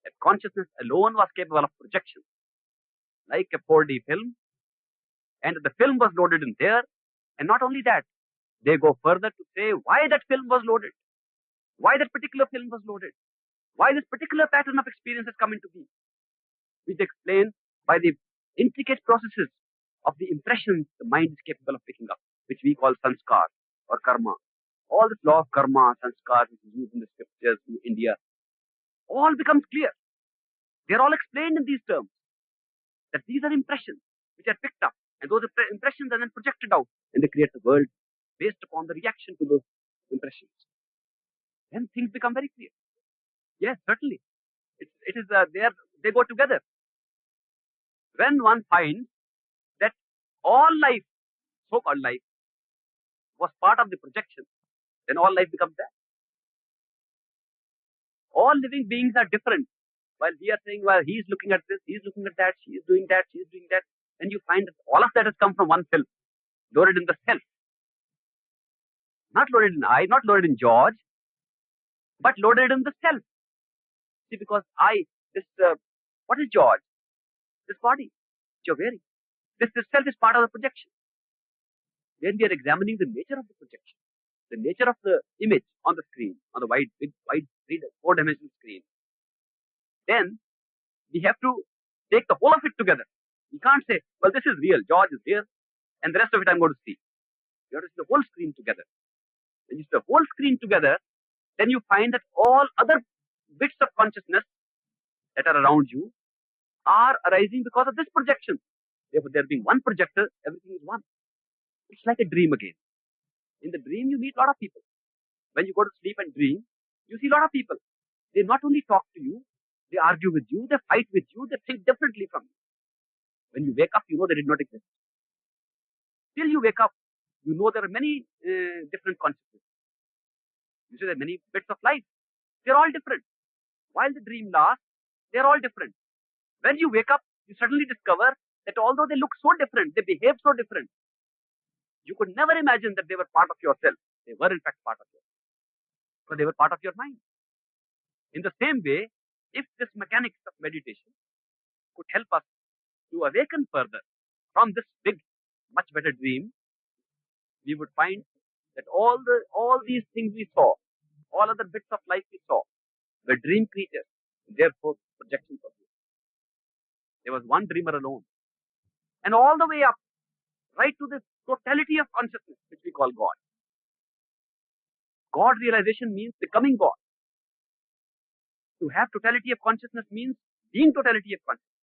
A: that consciousness alone was capable of projection, like a 4D film, and the film was loaded in there. And not only that, they go further to say why that film was loaded, why that particular film was loaded, why this particular pattern of experience has come into being, which explain by the intricate processes of the impressions the mind is capable of picking up, which we call sanskar or karma. All this law of karma, sanskar, which is used in the scriptures in India, all becomes clear. They are all explained in these terms, that these are impressions which are picked up, and those impressions are then projected out, and they create the world based upon the reaction to those impressions. Then things become very clear. Yes, certainly. They go together. When one finds that all life, so-called life, was part of the projection, then all life becomes that. All living beings are different. While we are saying, well, he's looking at this, he's looking at that, she's doing that, she's doing that, and you find that all of that has come from one film, loaded in the self. Not loaded in I, not loaded in George, but loaded in the self. See, because what is George? This body, which you're wearing. This self is part of the projection. Then we are examining the nature of the projection, the nature of the image on the screen, on the wide 4-dimensional screen. Then we have to take the whole of it together. You can't say, well, this is real, George is here, and the rest of it I'm going to see. You have to see the whole screen together. When you see the whole screen together, then you find that all other bits of consciousness that are around you are arising because of this projection. Therefore, there being one projector, everything is one. It's like a dream again. In the dream, you meet a lot of people. When you go to sleep and dream, you see a lot of people. They not only talk to you, They argue with you, they fight with you, they think differently from you. When you wake up, you know they did not exist. Till you wake up, you know there are many different consciousnesses. You see, there are many bits of life. They're all different. While the dream lasts, they're all different. When you wake up, you suddenly discover that although they look so different, they behave so different. You could never imagine that they were part of yourself. They were in fact part of yourself. Because they were part of your mind. In the same way, if this mechanics of meditation could help us to awaken further from this big, much better dream, we would find that all these things we saw, all other bits of life we saw, were dream creatures, therefore projections of you. There was one dreamer alone. And all the way up, right to the totality of consciousness, which we call God. God realization means becoming God. To have totality of consciousness means being totality of consciousness.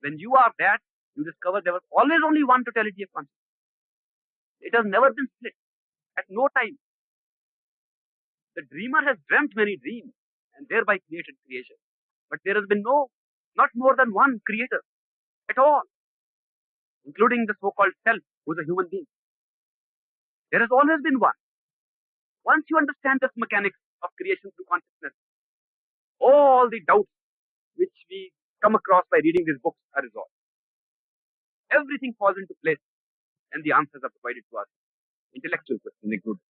A: When you are that, you discover there was always only one totality of consciousness. It has never been split. At no time. The dreamer has dreamt many dreams and thereby created creation. But there has been not more than one creator at all, including the so-called self, who is a human being. There has always been one. Once you understand this mechanics of creation through consciousness, all the doubts which we come across by reading these books are resolved. Everything falls into place and the answers are provided to us. Intellectual questions included.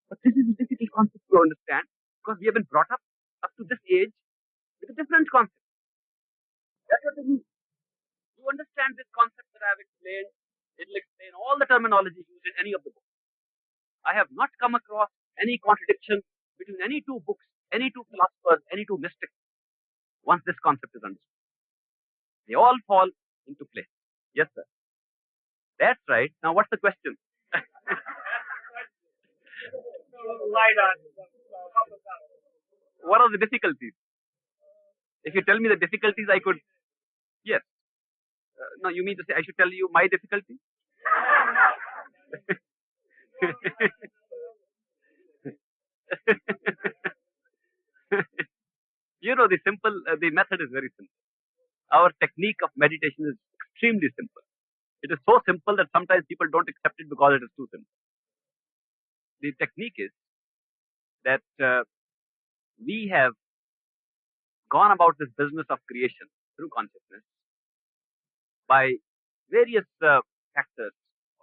A: But this is a difficult concept to understand because we have been brought up to this age with a different concept. That's what it means. You understand this concept that I have explained, it will explain all the terminology used in any of the books. I have not come across any contradiction between any two books, any two philosophers, any two mystics, once this concept is understood. They all fall into place. Yes, sir. That's right. Now, what's the question? What are the difficulties? If you tell me the difficulties, I could. Yes. No, you mean to say I should tell you my difficulty? You know, the method is very simple. Our technique of meditation is extremely simple. It is so simple that sometimes people don't accept it because it is too simple. The technique is that we have gone about this business of creation through consciousness by various factors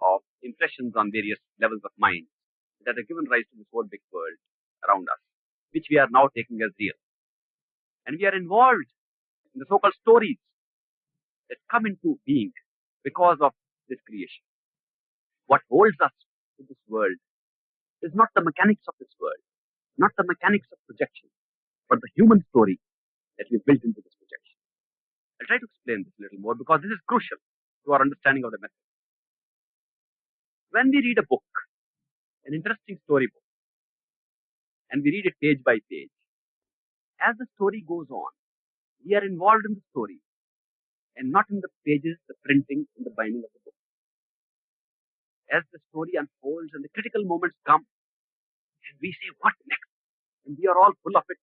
A: of impressions on various levels of mind that have given rise to this whole big world around us, which we are now taking as real. And we are involved in the so-called stories that come into being because of this creation. What holds us to this world is not the mechanics of this world, not the mechanics of projection, but the human story that we built into this projection. I'll try to explain this a little more because this is crucial to our understanding of the method. When we read a book, an interesting story book, and we read it page by page, as the story goes on, we are involved in the story and not in the pages, the printing, and the binding of the book. As the story unfolds and the critical moments come, and we say, what next? And we are all full of it.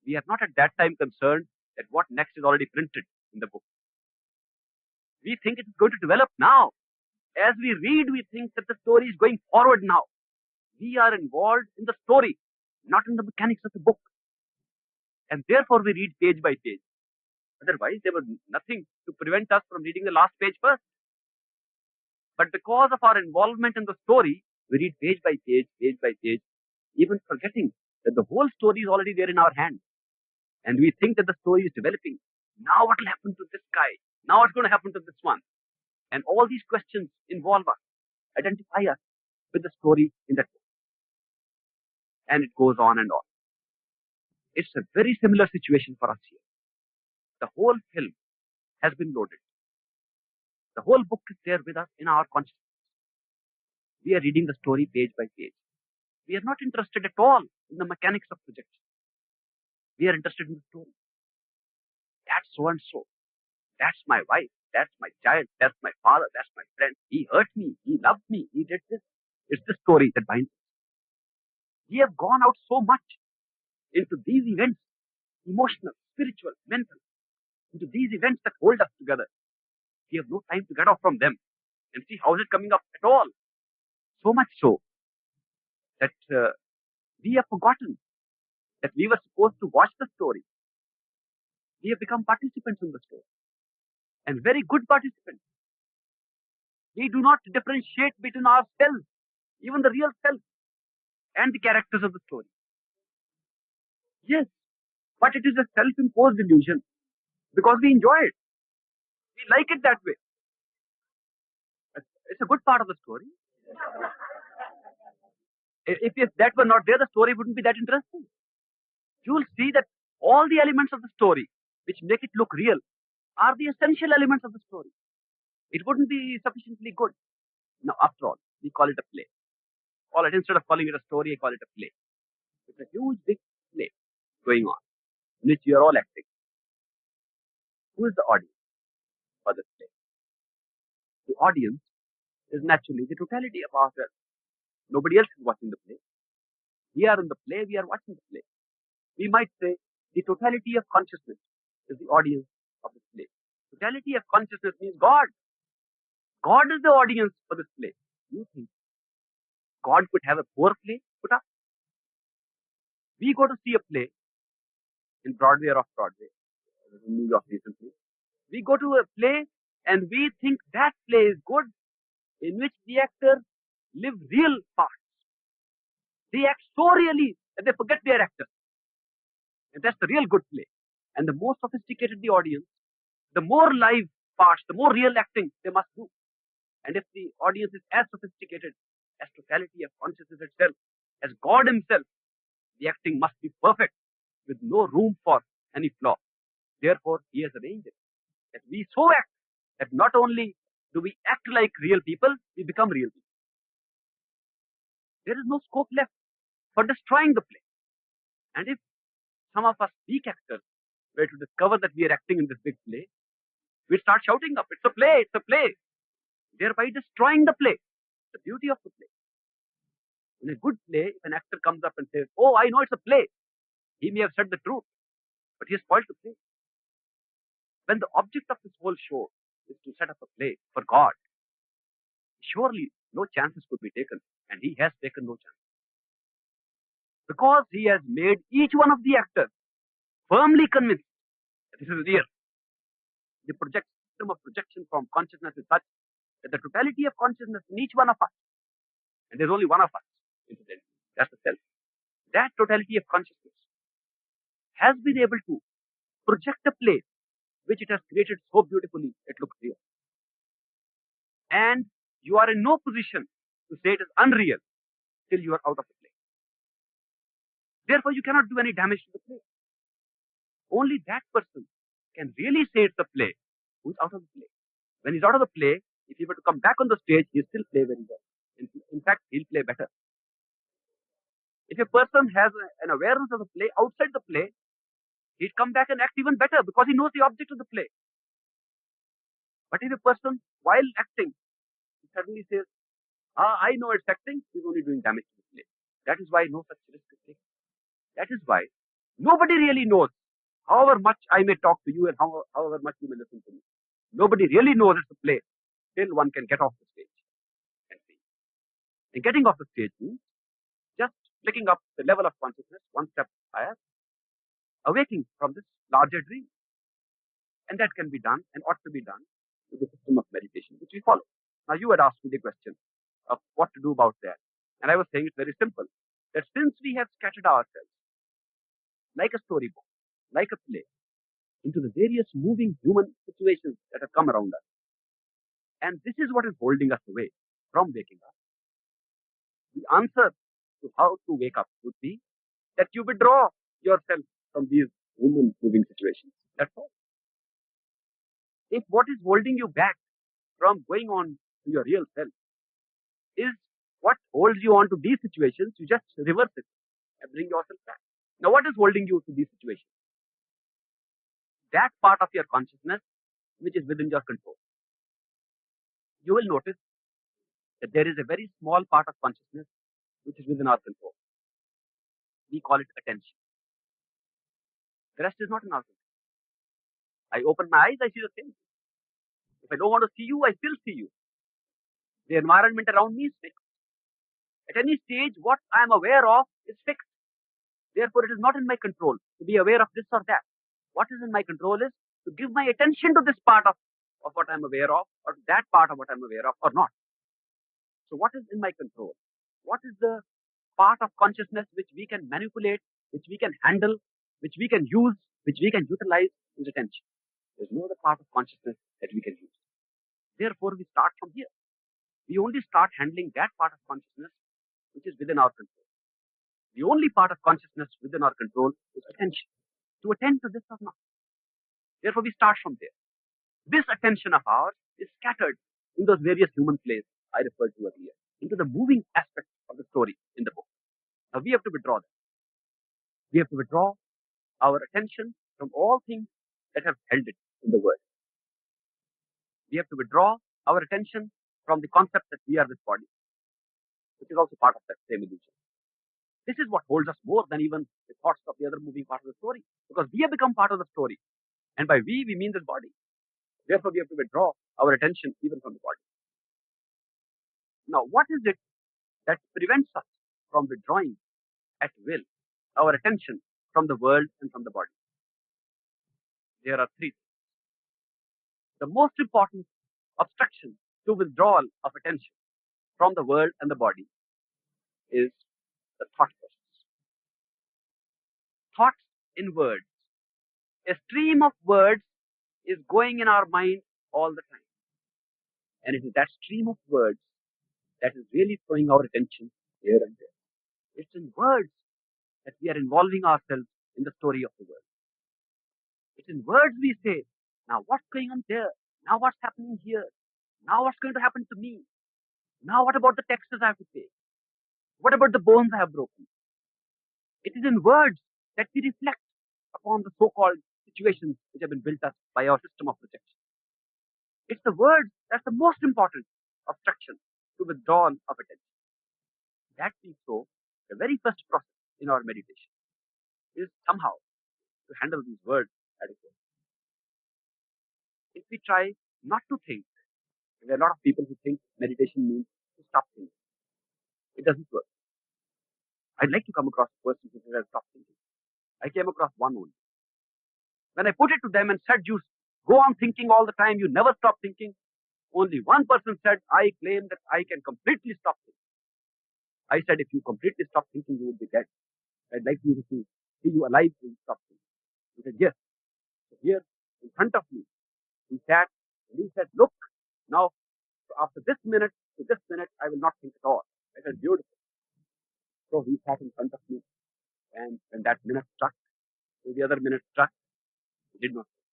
A: We are not at that time concerned that what next is already printed in the book. We think it is going to develop now. As we read, we think that the story is going forward now. We are involved in the story, not in the mechanics of the book. And therefore we read page by page. Otherwise, there was nothing to prevent us from reading the last page first. But because of our involvement in the story, we read page by page, even forgetting that the whole story is already there in our hands. And we think that the story is developing. Now what will happen to this guy? Now what's going to happen to this one? And all these questions involve us, identify us with the story in that book. And it goes on and on. It's a very similar situation for us here. The whole film has been loaded. The whole book is there with us in our consciousness. We are reading the story page by page. We are not interested at all in the mechanics of projection. We are interested in the story. That's so and so. That's my wife. That's my child. That's my father. That's my friend. He hurt me. He loved me. He did this. It's the story that binds us. We have gone out so much into these events emotional, spiritual, mental, into these events that hold us together. We have no time to get off from them and see how is it coming up at all. So much so that we have forgotten that we were supposed to watch the story. We have become participants in the story, and very good participants. We do not differentiate between ourselves, even the real self, and the characters of the story. Yes, but it is a self-imposed illusion because we enjoy it. We like it that way. It's a good part of the story. If that were not there, the story wouldn't be that interesting. You will see that all the elements of the story which make it look real are the essential elements of the story. It wouldn't be sufficiently good. Now, after all, we call it a play. All right, instead of calling it a story, I call it a play. It's a huge, big play going on, in which we are all acting. Who is the audience for this play? The audience is naturally the totality of ourselves. Nobody else is watching the play. We are in the play, we are watching the play. We might say the totality of consciousness is the audience of this play. Totality of consciousness means God. God is the audience for this play. You think God could have a poor play put up? We go to see a play in Broadway or off Broadway, in New York recently. We go to a play and we think that play is good, in which the actors live real parts. They act so really that they forget they are actors. And that's the real good play. And the more sophisticated the audience, the more live parts, the more real acting they must do. And if the audience is as sophisticated as totality of consciousness itself, as God himself, the acting must be perfect, with no room for any flaw. Therefore, he has arranged it that we so act that not only do we act like real people, we become real people. There is no scope left for destroying the play. And if some of us weak actors were to discover that we are acting in this big play, we'd start shouting up, it's a play, it's a play, thereby destroying the play, the beauty of the play. In a good play, if an actor comes up and says, oh, I know it's a play, he may have said the truth, but he has spoiled the play. When the object of this whole show is to set up a play for God, surely no chances could be taken, and he has taken no chances. Because he has made each one of the actors firmly convinced that this is real. The system of projection from consciousness is such that the totality of consciousness in each one of us, and there's only one of us, incidentally, that's the self, that totality of consciousness has been able to project a play which it has created so beautifully it looks real. And you are in no position to say it is unreal till you are out of the play. Therefore, you cannot do any damage to the play. Only that person can really say it's a play who is out of the play. When he's out of the play, if he were to come back on the stage, he'll still play very well. In fact, he'll play better. If a person has an awareness of the play outside the play, he'd come back and act even better because he knows the object of the play. But if a person, while acting, suddenly says, I know it's acting, he's only doing damage to the play. That is why no such risk is taken. That is why nobody really knows, however much I may talk to you and however much you may listen to me. Nobody really knows it's a play till one can get off the stage and see. And getting off the stage means just flicking up the level of consciousness one step higher, awaking from this larger dream. And that can be done and ought to be done with the system of meditation which we follow. Now you had asked me the question of what to do about that. And I was saying it's very simple. That since we have scattered ourselves like a storybook, like a play, into the various moving human situations that have come around us, and this is what is holding us away from waking up, the answer to how to wake up would be that you withdraw yourself from these human moving situations. That's all. If what is holding you back from going on to your real self is what holds you on to these situations, you just reverse it and bring yourself back. Now, what is holding you to these situations? That part of your consciousness which is within your control. You will notice that there is a very small part of consciousness which is within our control. We call it attention. The rest is not in our control. I open my eyes, I see the same. If I don't want to see you, I still see you. The environment around me is fixed. At any stage, what I am aware of is fixed. Therefore, it is not in my control to be aware of this or that. What is in my control is to give my attention to this part of what I am aware of, or to that part of what I am aware of, or not. So what is in my control? What is the part of consciousness which we can manipulate, which we can handle, which we can use, which we can utilize is attention. There's no other part of consciousness that we can use. Therefore, we start from here. We only start handling that part of consciousness which is within our control. The only part of consciousness within our control is attention. To attend to this or not. Therefore, we start from there. This attention of ours is scattered in those various human plays I referred to earlier, into the moving aspect of the story in the book. Now, we have to withdraw that. We have to withdraw our attention from all things that have held it in the world. We have to withdraw our attention from the concept that we are this body, which is also part of that same illusion. This is what holds us more than even the thoughts of the other moving part of the story, because we have become part of the story. And by we mean this body. Therefore, we have to withdraw our attention even from the body. Now, what is it that prevents us from withdrawing at will our attention from the world and from the body? There are three things. The most important obstruction to withdrawal of attention from the world and the body is the thought process. Thoughts in words. A stream of words is going in our mind all the time. And it is that stream of words that is really throwing our attention here and there. It's in words that we are involving ourselves in the story of the world. It's in words we say, now what's going on there? Now what's happening here? Now what's going to happen to me? Now what about the taxes I have to pay? What about the bones I have broken? It is in words that we reflect upon the so-called situations which have been built up by our system of projection. It's the words that's the most important obstruction to withdrawal of attention. That being so, the very first process in our meditation is somehow to handle these words adequately. If we try not to think, there are a lot of people who think meditation means to stop thinking. It doesn't work. I'd like to come across a person who says stop thinking. I came across one only. When I put it to them and said, you go on thinking all the time, you never stop thinking, only one person said, I claim that I can completely stop thinking. I said, if you completely stop thinking, you will be dead. I'd like you to see you alive when you stop thinking. He said, yes. So here, in front of me, he sat and he said, look, now, after this minute to this minute, I will not think at all. I said, beautiful. So he sat in front of me, and when that minute struck, the other minute struck, he did not think.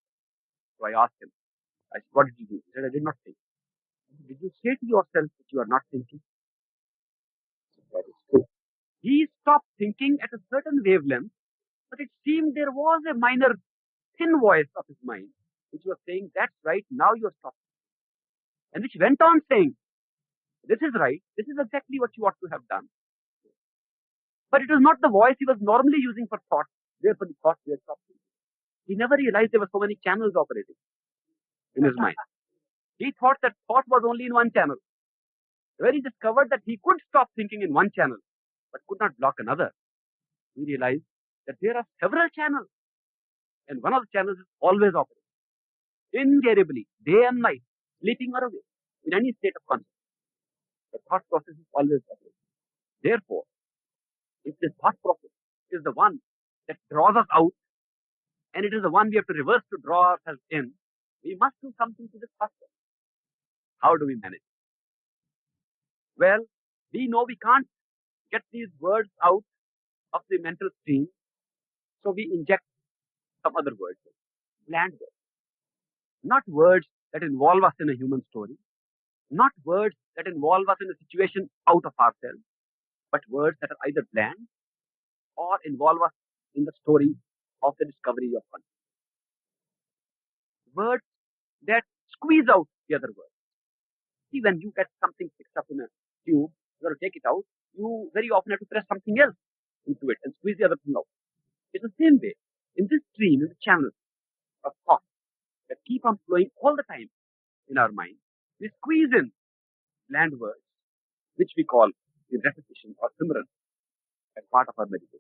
A: So I asked him, I said, what did you do? He said, I did not think. Did you say to yourself that you are not thinking? That is true. He stopped thinking at a certain wavelength, but it seemed there was a minor thin voice of his mind which was saying, that's right, now you are stopped. And which went on saying, this is right, this is exactly what you ought to have done. But it was not the voice he was normally using for thought, therefore the thoughts were stopped. He never realized there were so many channels operating in his mind. He thought that thought was only in one channel. When he discovered that he could stop thinking in one channel, but could not block another, he realized that there are several channels, and one of the channels is always operating, invariably, day and night, sleeping or awake, in any state of consciousness. The thought process is always operating. Therefore, if this thought process is the one that draws us out, and it is the one we have to reverse to draw ourselves in, we must do something to this thought process. How do we manage it? Well, we know we can't get these words out of the mental stream, so we inject some other words, bland words. Not words that involve us in a human story, not words that involve us in a situation out of ourselves, but words that are either bland or involve us in the story of the discovery of consciousness. Words that squeeze out the other words. See, when you get something fixed up in a tube, you got to take it out, you very often have to press something else into it and squeeze the other thing out. It's the same way. In this stream, in the channel of thought that keep on flowing all the time in our mind, we squeeze in land words, which we call the repetition or simran as part of our meditation.